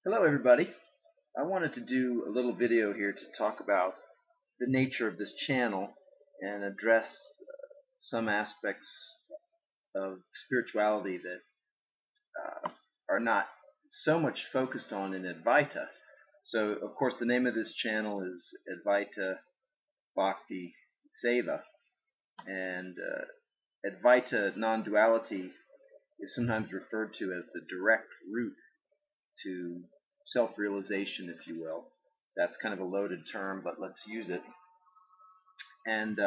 Hello everybody. I wanted to do a little video here to talk about the nature of this channel and address some aspects of spirituality that are not so much focused on in Advaita. So of course the name of this channel is Advaita, Bhakti, Seva, and Advaita non-duality is sometimes referred to as the direct route to self-realization, if you will. That's kind of a loaded term, but let's use it. And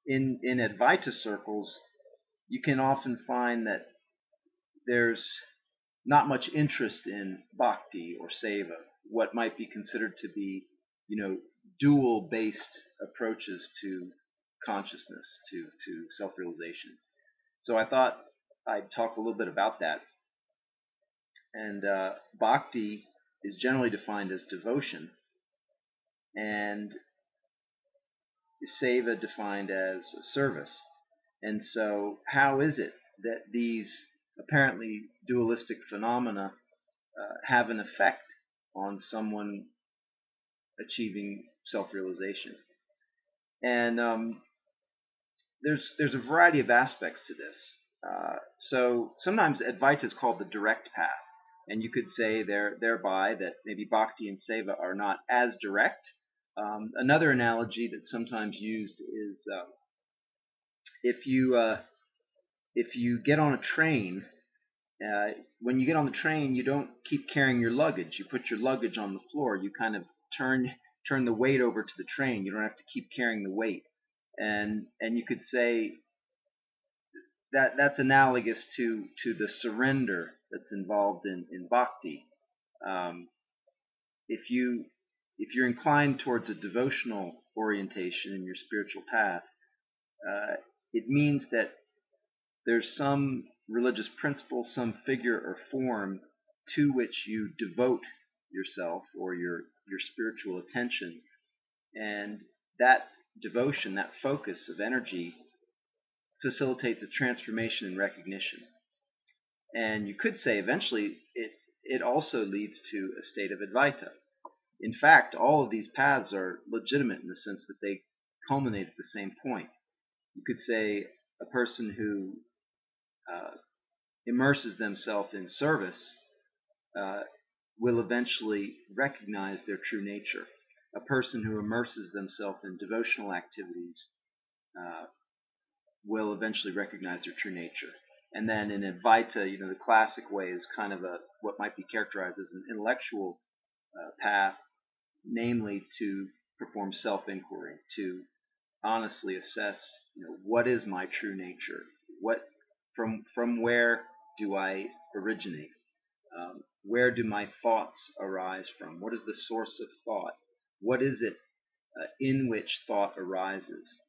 in Advaita circles, you can often find that there's not much interest in Bhakti or Seva, what might be considered to be, dual-based approaches to consciousness, to self-realization. So I thought I'd talk a little bit about that. And Bhakti is generally defined as devotion, and Seva defined as service. And so how is it that these apparently dualistic phenomena have an effect on someone achieving self-realization? And there's a variety of aspects to this. So sometimes Advaita is called the direct path, and you could say thereby that maybe Bhakti and Seva are not as direct. Another analogy that's sometimes used is if you get on a train. When you get on the train, you don't keep carrying your luggage. You put your luggage on the floor. You kind of turn the weight over to the train. You don't have to keep carrying the weight. And you could say that that's analogous to the surrender that's involved in bhakti. If you're inclined towards a devotional orientation in your spiritual path, it means that there's some religious principle, some figure or form to which you devote yourself or your spiritual attention, and that devotion, that focus of energy, facilitates a transformation and recognition. And you could say eventually it also leads to a state of Advaita. In fact, all of these paths are legitimate in the sense that they culminate at the same point. You could say a person who immerses themselves in service will eventually recognize their true nature. A person who immerses themselves in devotional activities will eventually recognize their true nature. And then in Advaita, the classic way is kind of what might be characterized as an intellectual path, namely to perform self-inquiry, to honestly assess, what is my true nature? What from where do I originate? Where do my thoughts arise from? What is the source of thought? What is it in which thought arises?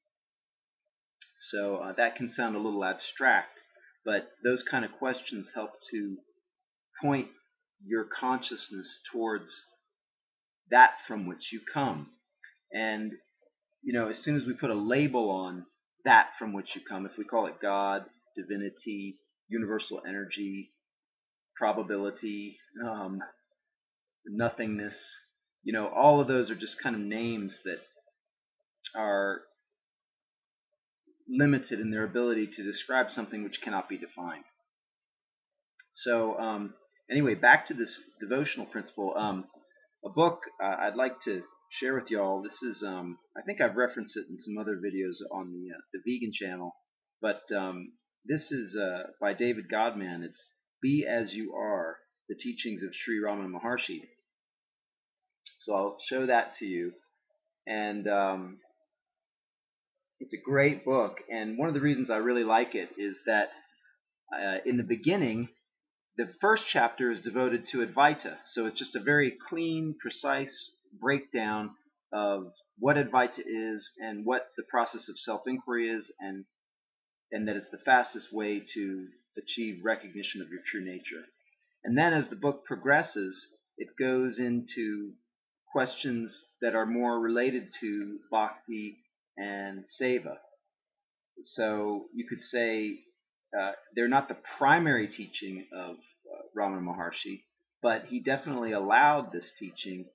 So that can sound a little abstract, but those kind of questions help to point your consciousness towards that from which you come. And, as soon as we put a label on that from which you come, if we call it God, divinity, universal energy, probability, nothingness, all of those are just kind of names that are limited in their ability to describe something which cannot be defined. So anyway, back to this devotional principle. A book I'd like to share with y'all. This is I think I've referenced it in some other videos on the vegan channel, but this is by David Godman. It's Be As You Are, the Teachings of Sri Ramana Maharshi. So I'll show that to you, and it's a great book. And one of the reasons I really like it is that in the beginning, the first chapter is devoted to Advaita. So it's just a very clean, precise breakdown of what Advaita is and what the process of self-inquiry is, and that it's the fastest way to achieve recognition of your true nature. And then as the book progresses, it goes into questions that are more related to Bhakti and Seva. So you could say they're not the primary teaching of Ramana Maharshi, but he definitely allowed this teaching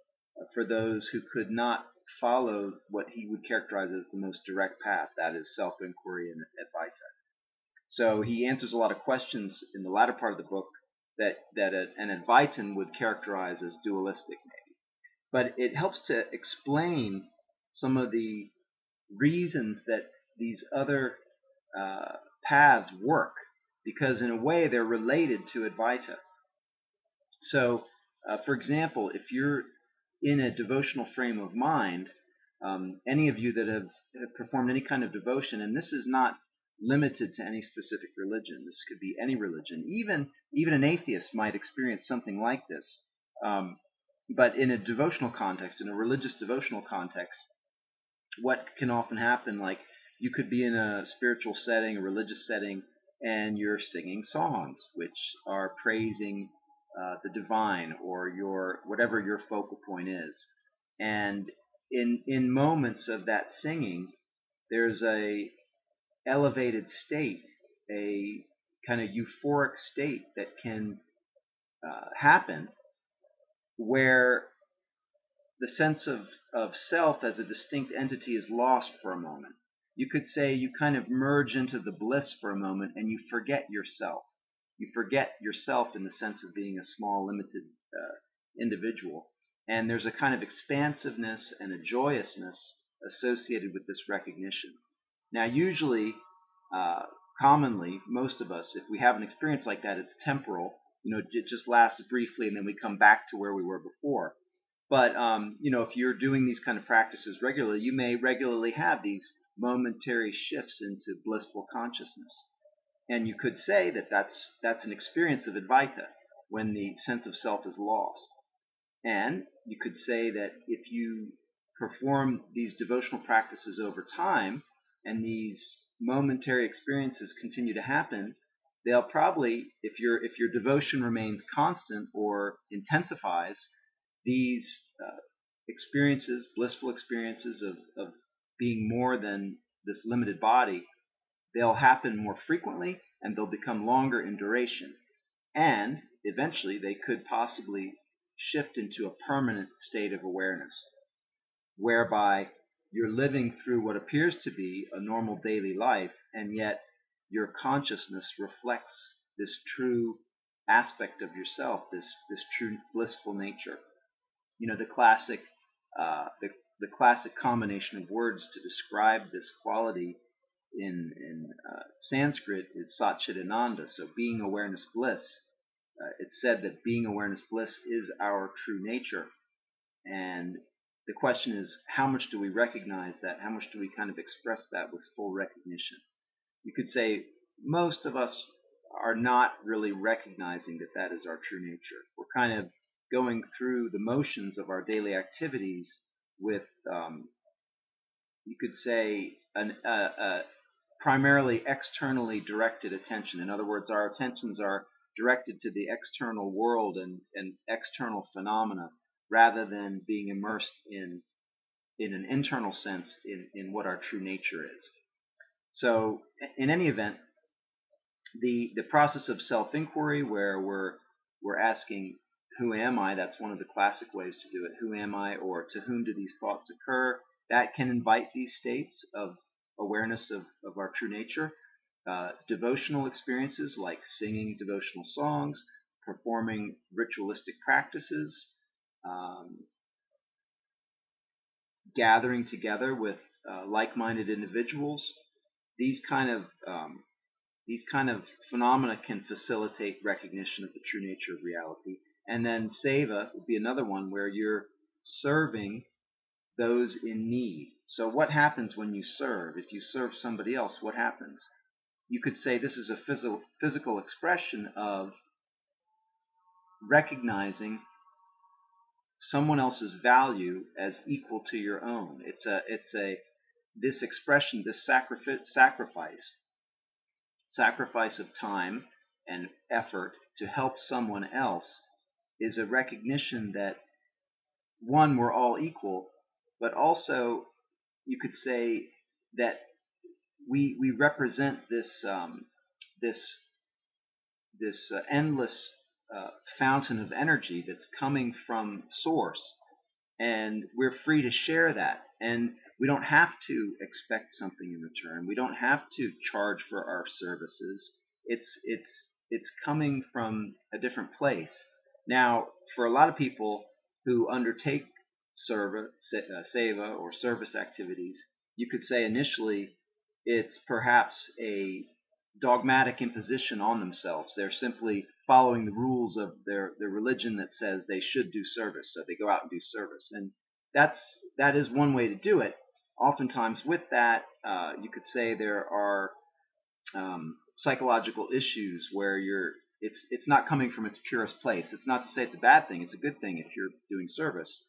for those who could not follow what he would characterize as the most direct path, that is self-inquiry and Advaita. So he answers a lot of questions in the latter part of the book that an Advaitin would characterize as dualistic, maybe. But it helps to explain some of the reasons that these other paths work, because in a way they're related to Advaita. So, for example, if you're in a devotional frame of mind, any of you that have performed any kind of devotion, and this is not limited to any specific religion, this could be any religion, even an atheist might experience something like this, but in a devotional context, in a religious devotional context, what can often happen, like you could be in a spiritual setting, a religious setting, and you're singing songs which are praising the divine or whatever your focal point is. And in moments of that singing, there's a elevated state, a kind of euphoric state that can happen where the sense of self as a distinct entity is lost for a moment. You could say you kind of merge into the bliss for a moment and you forget yourself. You forget yourself in the sense of being a small, limited individual. And there's a kind of expansiveness and a joyousness associated with this recognition. Now, usually, commonly, most of us, if we have an experience like that, it's temporal. It just lasts briefly and then we come back to where we were before. But, if you're doing these kind of practices regularly, you may regularly have these momentary shifts into blissful consciousness. And you could say that that's an experience of Advaita, when the sense of self is lost. And you could say that if you perform these devotional practices over time, and these momentary experiences continue to happen, they'll probably, if your devotion remains constant or intensifies, these experiences, blissful experiences of being more than this limited body, they'll happen more frequently and they'll become longer in duration. And eventually they could possibly shift into a permanent state of awareness, whereby you're living through what appears to be a normal daily life, and yet your consciousness reflects this true aspect of yourself, this true blissful nature. The classic the classic combination of words to describe this quality in Sanskrit is Satchidananda, so being awareness bliss. It's said that being awareness bliss is our true nature, and the question is, how much do we recognize that? How much do we kind of express that with full recognition? You could say most of us are not really recognizing that that is our true nature. We're kind of going through the motions of our daily activities with, you could say, primarily externally directed attention. In other words, our attentions are directed to the external world and external phenomena, rather than being immersed in an internal sense in what our true nature is. So, in any event, the process of self-inquiry, where we're asking, who am I? That's one of the classic ways to do it. Who am I, or to whom do these thoughts occur? That can invite these states of awareness of our true nature. Devotional experiences like singing devotional songs, performing ritualistic practices, gathering together with like-minded individuals. These kind of phenomena can facilitate recognition of the true nature of reality. And then Seva would be another one where you're serving those in need. So what happens when you serve? If you serve somebody else, what happens? You could say this is a physical expression of recognizing someone else's value as equal to your own. This expression, this sacrifice of time and effort to help someone else, is a recognition that, one, we're all equal, but also you could say that we represent this endless fountain of energy that's coming from Source, and we're free to share that. And we don't have to expect something in return. We don't have to charge for our services. It's coming from a different place. Now, for a lot of people who undertake seva or service activities, you could say initially it's perhaps a dogmatic imposition on themselves. They're simply following the rules of their religion that says they should do service, so they go out and do service. And that is one way to do it. Oftentimes with that, you could say there are psychological issues where it's not coming from its purest place. It's not to say it's a bad thing. It's a good thing if you're doing service.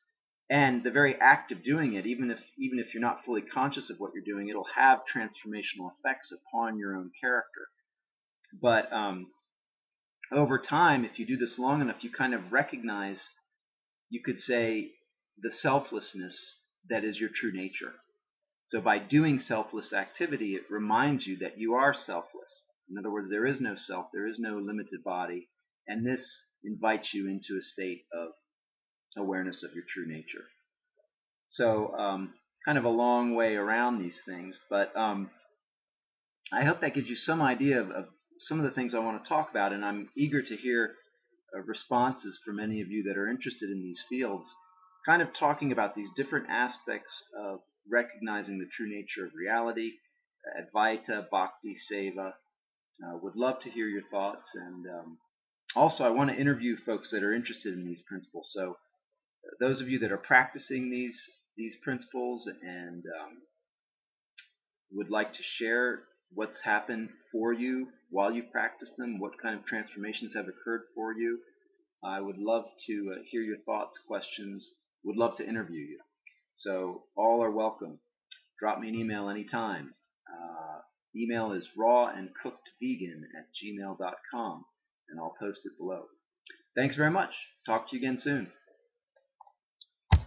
And the very act of doing it, even if you're not fully conscious of what you're doing, it'll have transformational effects upon your own character. But over time, if you do this long enough, you kind of recognize, you could say, the selflessness that is your true nature. So by doing selfless activity, it reminds you that you are selfless. In other words, there is no self, there is no limited body, and this invites you into a state of awareness of your true nature. So kind of a long way around these things, but I hope that gives you some idea of some of the things I want to talk about, and I'm eager to hear responses from any of you that are interested in these fields, kind of talking about these different aspects of recognizing the true nature of reality, Advaita, Bhakti, Seva. Would love to hear your thoughts, and also I want to interview folks that are interested in these principles. So those of you that are practicing these principles and would like to share what's happened for you while you've practiced them, what kind of transformations have occurred for you, I would love to hear your thoughts, questions, would love to interview you. So all are welcome. Drop me an email anytime. Email is rawandcookedvegan@gmail.com, and I'll post it below. Thanks very much. Talk to you again soon.